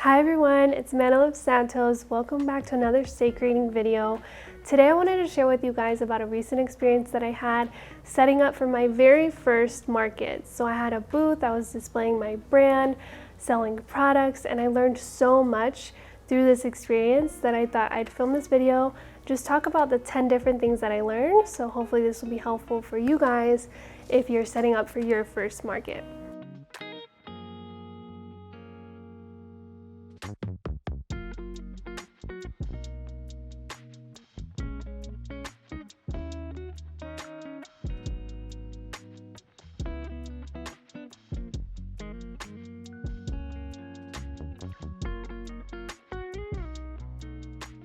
Hi everyone, it's Mana of Santos. Welcome back to another steak rating video. Today I wanted to share with you guys about a recent experience that I had setting up for my very first market. So I had a booth, I was displaying my brand, selling products, and I learned so much through this experience that I thought I'd film this video, just talk about the 10 different things that I learned. So hopefully this will be helpful for you guys if you're setting up for your first market.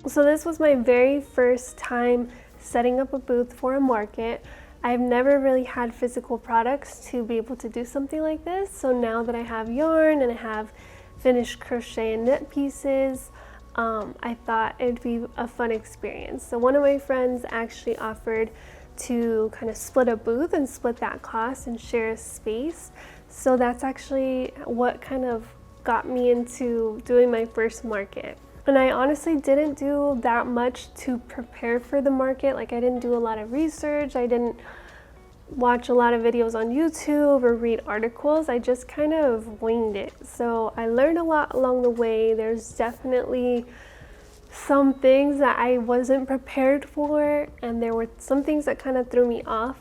So this was my very first time setting up a booth for a market. I've never really had physical products to be able to do something like this. So now that I have yarn and I have finished crochet and knit pieces, I thought it'd be a fun experience. So one of my friends actually offered to kind of split a booth and split that cost and share a space. So that's actually what kind of got me into doing my first market. And I honestly didn't do that much to prepare for the market. Like I didn't do a lot of research. I didn't watch a lot of videos on YouTube or read articles. I just kind of winged it. So I learned a lot along the way. There's definitely some things that I wasn't prepared for, and there were some things that kind of threw me off.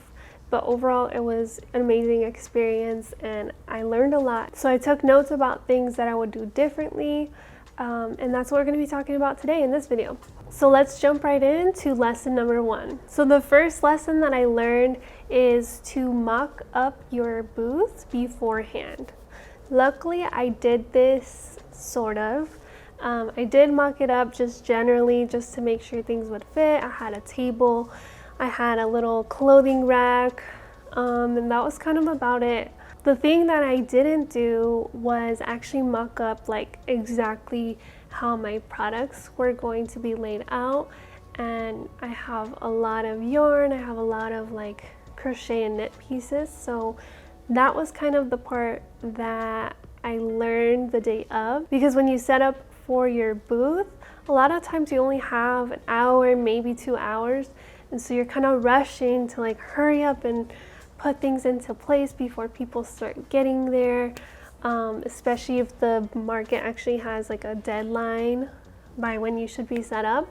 But overall, it was an amazing experience and I learned a lot. So I took notes about things that I would do differently. And that's what we're going to be talking about today in this video. So let's jump right into lesson number 1. So the first lesson that I learned is to mock up your booth beforehand. Luckily, I did this sort of. I did mock it up just generally just to make sure things would fit. I had a table, I had a little clothing rack, and that was kind of about it. The thing that I didn't do was actually mock up like exactly how my products were going to be laid out. And I have a lot of yarn, I have a lot of like crochet and knit pieces. So that was kind of the part that I learned the day of, because when you set up for your booth, a lot of times you only have an hour, maybe 2 hours. And so you're kind of rushing to like hurry up and put things into place before people start getting there, especially if the market actually has like a deadline by when you should be set up.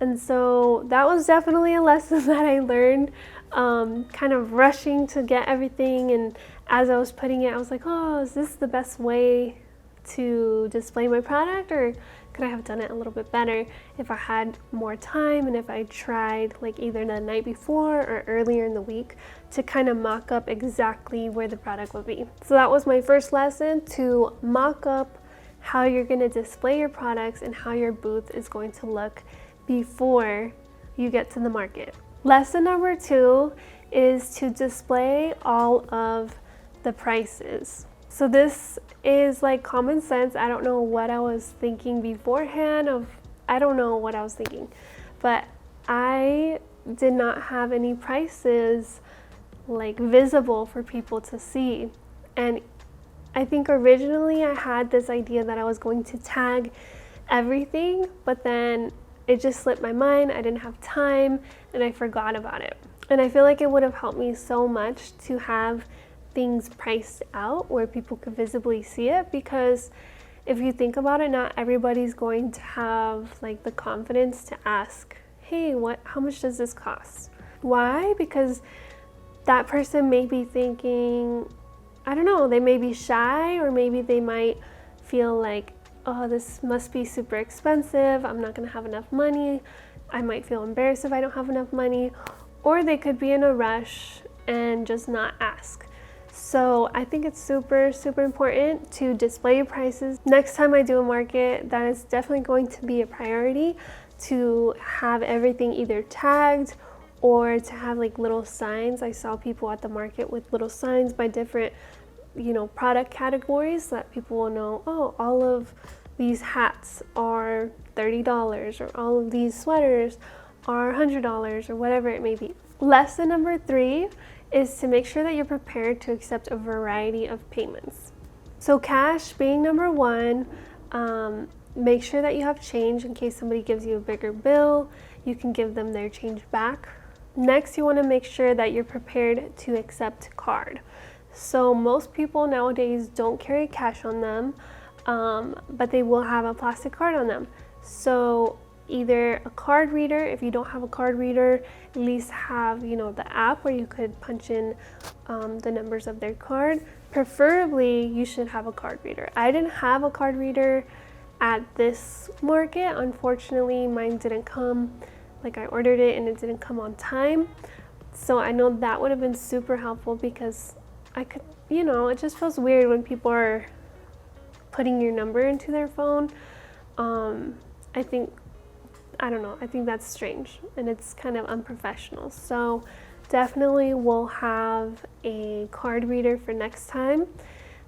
And so that was definitely a lesson that I learned, kind of rushing to get everything. And as I was putting it, I was like, oh, is this the best way to display my product, or could I have done it a little bit better if I had more time and if I tried like either the night before or earlier in the week to kind of mock up exactly where the product would be. So that was my first lesson, to mock up how you're going to display your products and how your booth is going to look before you get to the market. Lesson number 2 is to display all of the prices. So this is like common sense. I don't know what I was thinking beforehand I don't know what I was thinking, but I did not have any prices like visible for people to see. And I think originally I had this idea that I was going to tag everything, but then it just slipped my mind. I didn't have time and I forgot about it. And I feel like it would have helped me so much to have things priced out where people could visibly see it, because if you think about it, not everybody's going to have like the confidence to ask, hey, how much does this cost? Why? Because that person may be thinking, I don't know, they may be shy, or maybe they might feel like, oh, this must be super expensive, I'm not gonna have enough money, I might feel embarrassed if I don't have enough money, or they could be in a rush and just not ask. So I think it's super, super important to display your prices. Next time I do a market, that is definitely going to be a priority, to have everything either tagged or to have like little signs. I saw people at the market with little signs by different, product categories, so that people will know, oh, all of these hats are $30, or all of these sweaters are $100, or whatever it may be. Lesson number 3 is to make sure that you're prepared to accept a variety of payments. So cash being number 1, Make sure that you have change in case somebody gives you a bigger bill. You can give them their change back. Next, you want to make sure that you're prepared to accept card. So most people nowadays don't carry cash on them, but they will have a plastic card on them. So either a card reader, if you don't have a card reader, at least have, the app where you could punch in the numbers of their card. Preferably, you should have a card reader. I didn't have a card reader at this market. Unfortunately, mine didn't come. Like, I ordered it and it didn't come on time. So I know that would have been super helpful, because I could, it just feels weird when people are putting your number into their phone. I don't know, I think that's strange and it's kind of unprofessional. So definitely we'll have a card reader for next time.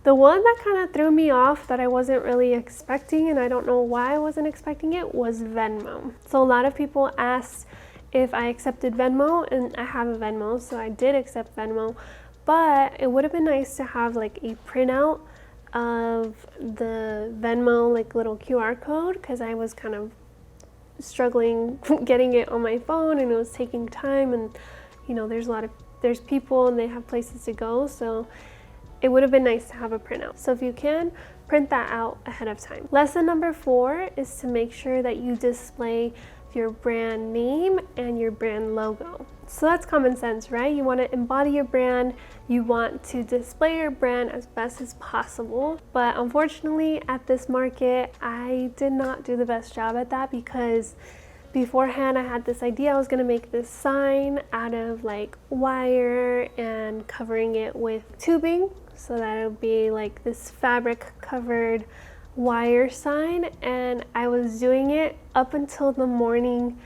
The one that kind of threw me off that I wasn't really expecting, and I don't know why I wasn't expecting it, was Venmo. So a lot of people asked if I accepted Venmo, and I have a Venmo, so I did accept Venmo. But it would have been nice to have like a printout of the Venmo like little QR code, because I was kind of struggling getting it on my phone and it was taking time, and there's people and they have places to go, so it would have been nice to have a printout. So if you can, print that out ahead of time. Lesson number 4 is to make sure that you display your brand name and your brand logo. So that's common sense, right? You want to embody your brand, you want to display your brand as best as possible. But unfortunately, at this market, I did not do the best job at that, because beforehand I had this idea I was going to make this sign out of like wire and covering it with tubing, so that it would be like this fabric covered wire sign. And I was doing it up until the morning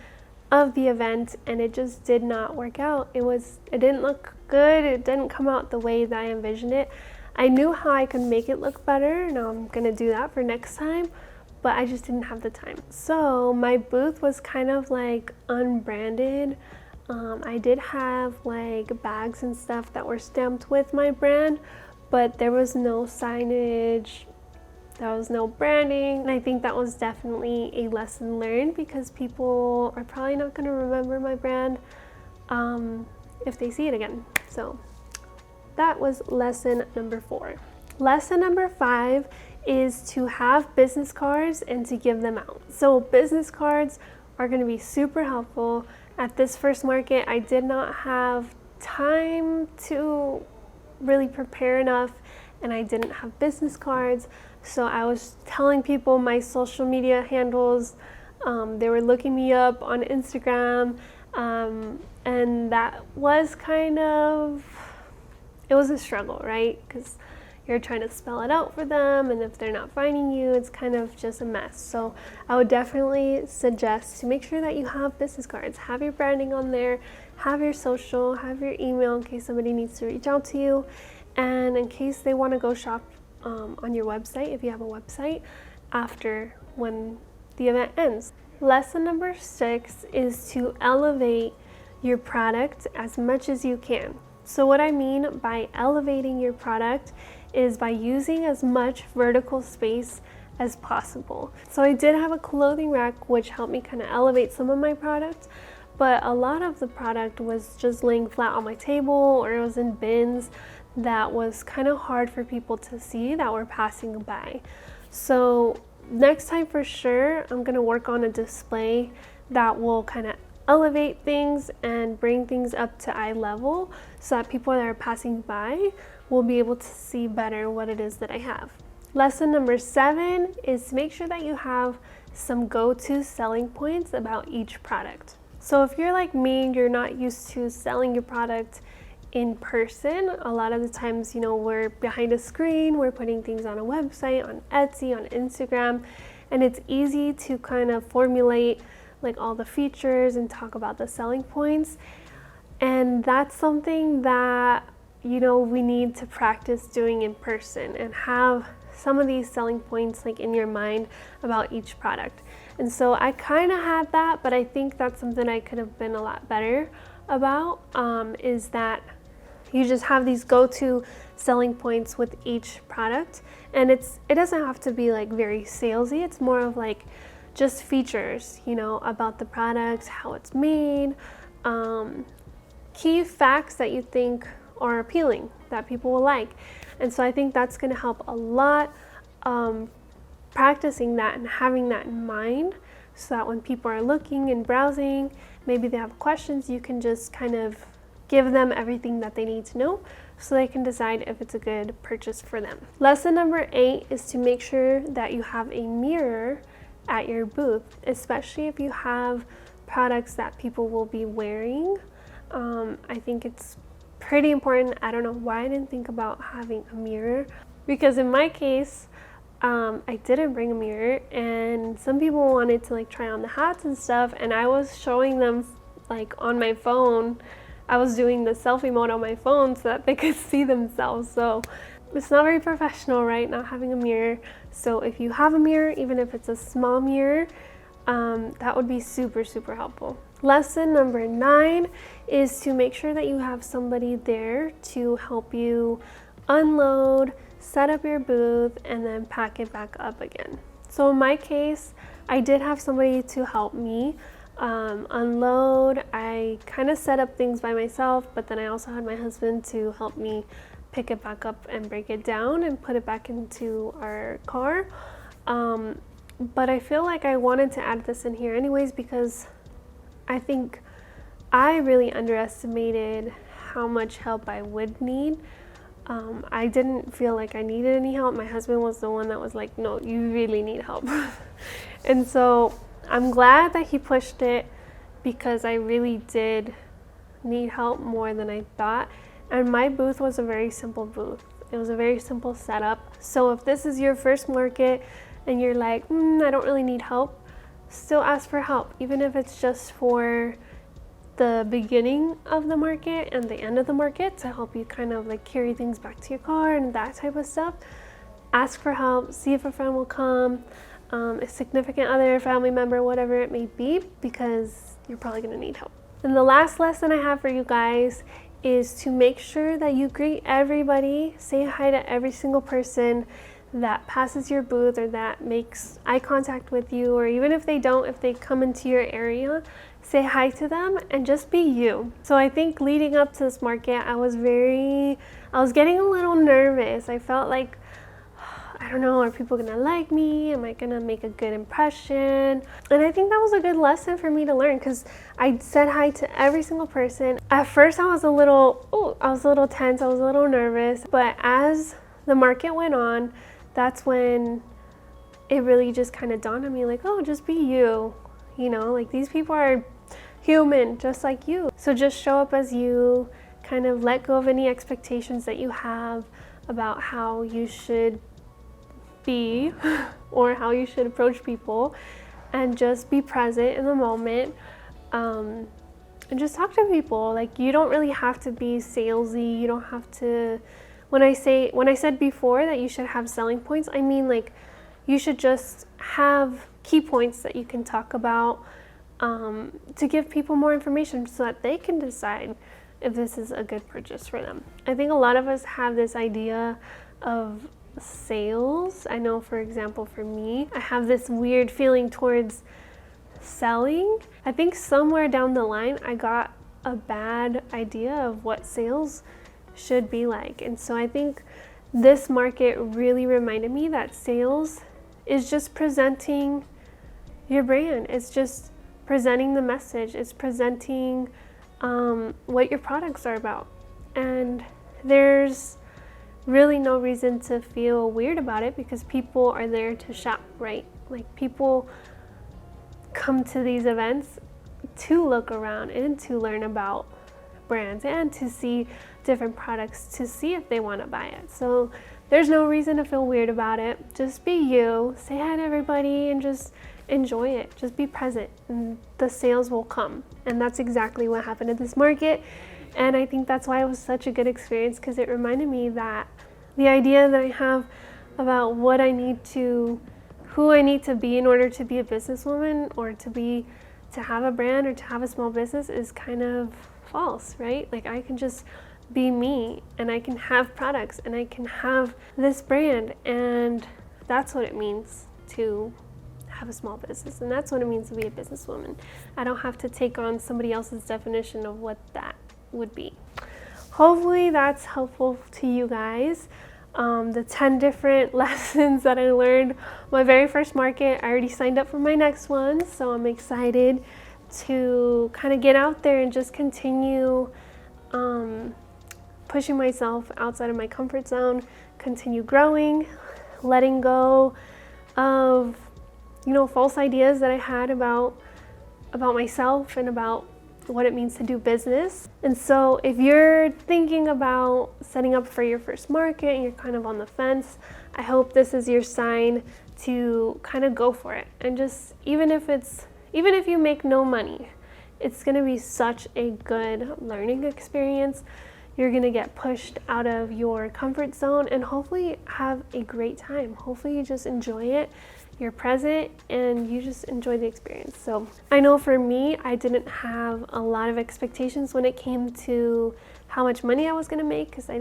of the event, and it just did not work out. It didn't look good. It didn't come out the way that I envisioned it. I knew how I could make it look better. Now I'm gonna do that for next time, but I just didn't have the time. So my booth was kind of like unbranded. I did have like bags and stuff that were stamped with my brand, but there was no signage, there was no branding. And I think that was definitely a lesson learned, because people are probably not going to remember my brand if they see it again. So that was lesson number 4. Lesson number 5 is to have business cards and to give them out. So business cards are going to be super helpful. At this first market, I did not have time to really prepare enough, and I didn't have business cards. So I was telling people my social media handles. They were looking me up on Instagram, and that was it was a struggle, right? Because you're trying to spell it out for them, and if they're not finding you, it's kind of just a mess. So I would definitely suggest to make sure that you have business cards, have your branding on there, have your social, have your email in case somebody needs to reach out to you, and in case they want to go shop on your website, if you have a website, after when the event ends. Lesson number 6 is to elevate your product as much as you can. So what I mean by elevating your product is by using as much vertical space as possible. So I did have a clothing rack, which helped me kind of elevate some of my product, but a lot of the product was just laying flat on my table, or it was in bins that was kind of hard for people to see that were passing by. So next time for sure, I'm going to work on a display that will kind of elevate things and bring things up to eye level, so that people that are passing by will be able to see better what it is that I have. Lesson number 7 is to make sure that you have some go-to selling points about each product. So if you're like me, you're not used to selling your product in person. A lot of the times, we're behind a screen, we're putting things on a website, on Etsy, on Instagram, and it's easy to kind of formulate like all the features and talk about the selling points. And that's something that, we need to practice doing in person, and have some of these selling points like in your mind about each product. And so I kind of had that, but I think that's something I could have been a lot better about, is that You just have these go-to selling points with each product, and it doesn't have to be like very salesy. It's more of like just features, you know, about the product, how it's made, key facts that you think are appealing, that people will like. And so I think that's going to help a lot, practicing that and having that in mind, so that when people are looking and browsing, maybe they have questions, you can just kind of give them everything that they need to know so they can decide if it's a good purchase for them. Lesson number 8 is to make sure that you have a mirror at your booth, especially if you have products that people will be wearing. I think it's pretty important. I don't know why I didn't think about having a mirror, because in my case, I didn't bring a mirror, and some people wanted to like try on the hats and stuff, and I was showing them like on my phone. I was doing the selfie mode on my phone so that they could see themselves. So it's not very professional, right? Not having a mirror. So if you have a mirror, even if it's a small mirror, that would be super, super helpful. Lesson number 9 is to make sure that you have somebody there to help you unload, set up your booth, and then pack it back up again. So in my case, I did have somebody to help me unload. I kind of set up things by myself, but then I also had my husband to help me pick it back up and break it down and put it back into our car. But I feel like I wanted to add this in here anyways, because I think I really underestimated how much help I would need. I didn't feel like I needed any help. My husband was the one that was like, no, you really need help. And so I'm glad that he pushed it, because I really did need help more than I thought. And my booth was a very simple booth. It was a very simple setup. So if this is your first market and you're like, I don't really need help, still ask for help, even if it's just for the beginning of the market and the end of the market, to help you kind of like carry things back to your car and that type of stuff. Ask for help, see if a friend will come, a significant other, family member, whatever it may be, because you're probably going to need help. And the last lesson I have for you guys is to make sure that you greet everybody, say hi to every single person that passes your booth or that makes eye contact with you, or even if they don't, if they come into your area, say hi to them and just be you. So I think leading up to this market, I was getting a little nervous. I felt like, I don't know, are people gonna like me? Am I gonna make a good impression? And I think that was a good lesson for me to learn, because I said hi to every single person. At first I was a little tense, I was a little nervous, but as the market went on, that's when it really just kind of dawned on me, like, oh, just be you. You know, like, these people are human just like you. So just show up as you, kind of let go of any expectations that you have about how you should be or how you should approach people, and just be present in the moment, and just talk to people. Like, you don't really have to be salesy. You don't have to, when I said before that you should have selling points, I mean, like, you should just have key points that you can talk about, to give people more information so that they can decide if this is a good purchase for them. I think a lot of us have this idea of sales. I know, for example, for me, I have this weird feeling towards selling. I think somewhere down the line I got a bad idea of what sales should be like. And so I think this market really reminded me that sales is just presenting your brand. It's just presenting the message. It's presenting what your products are about. And there's really no reason to feel weird about it, because people are there to shop, right? Like, people come to these events to look around and to learn about brands and to see different products, to see if they want to buy it. So there's no reason to feel weird about it. Just be you, say hi to everybody, and just enjoy it. Just be present, and the sales will come. And that's exactly what happened at this market. And I think that's why it was such a good experience, because it reminded me that the idea that I have about who I need to be in order to be a businesswoman, or to have a brand, or to have a small business, is kind of false, right? Like, I can just be me, and I can have products, and I can have this brand. And that's what it means to have a small business, and that's what it means to be a businesswoman. I don't have to take on somebody else's definition of what that would be. Hopefully that's helpful to you guys. The 10 different lessons that I learned my very first market. I already signed up for my next one, so I'm excited to kind of get out there and just continue pushing myself outside of my comfort zone, continue growing, letting go of false ideas that I had about myself and about what it means to do business. And so if you're thinking about setting up for your first market and you're kind of on the fence, I hope this is your sign to kind of go for it. And just even if you make no money, it's going to be such a good learning experience. You're going to get pushed out of your comfort zone and hopefully have a great time. Hopefully you just enjoy it. You're present and you just enjoy the experience. So I know for me, I didn't have a lot of expectations when it came to how much money I was going to make, because I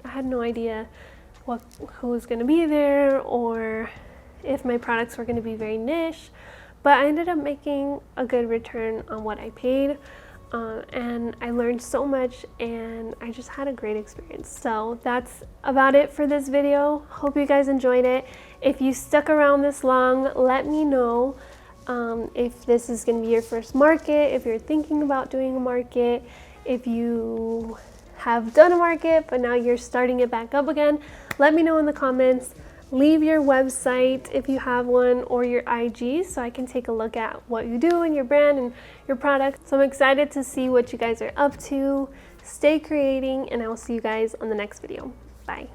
had no idea who was going to be there or if my products were going to be very niche. But I ended up making a good return on what I paid. And I learned so much, and I just had a great experience. So that's about it for this video. Hope you guys enjoyed it. If you stuck around this long, let me know if this is going to be your first market, if you're thinking about doing a market, if you have done a market but now you're starting it back up again. Let me know in the comments. Leave your website if you have one, or your IG, so I can take a look at what you do and your brand and your product. So I'm excited to see what you guys are up to. Stay creating, and I will see you guys on the next video. Bye.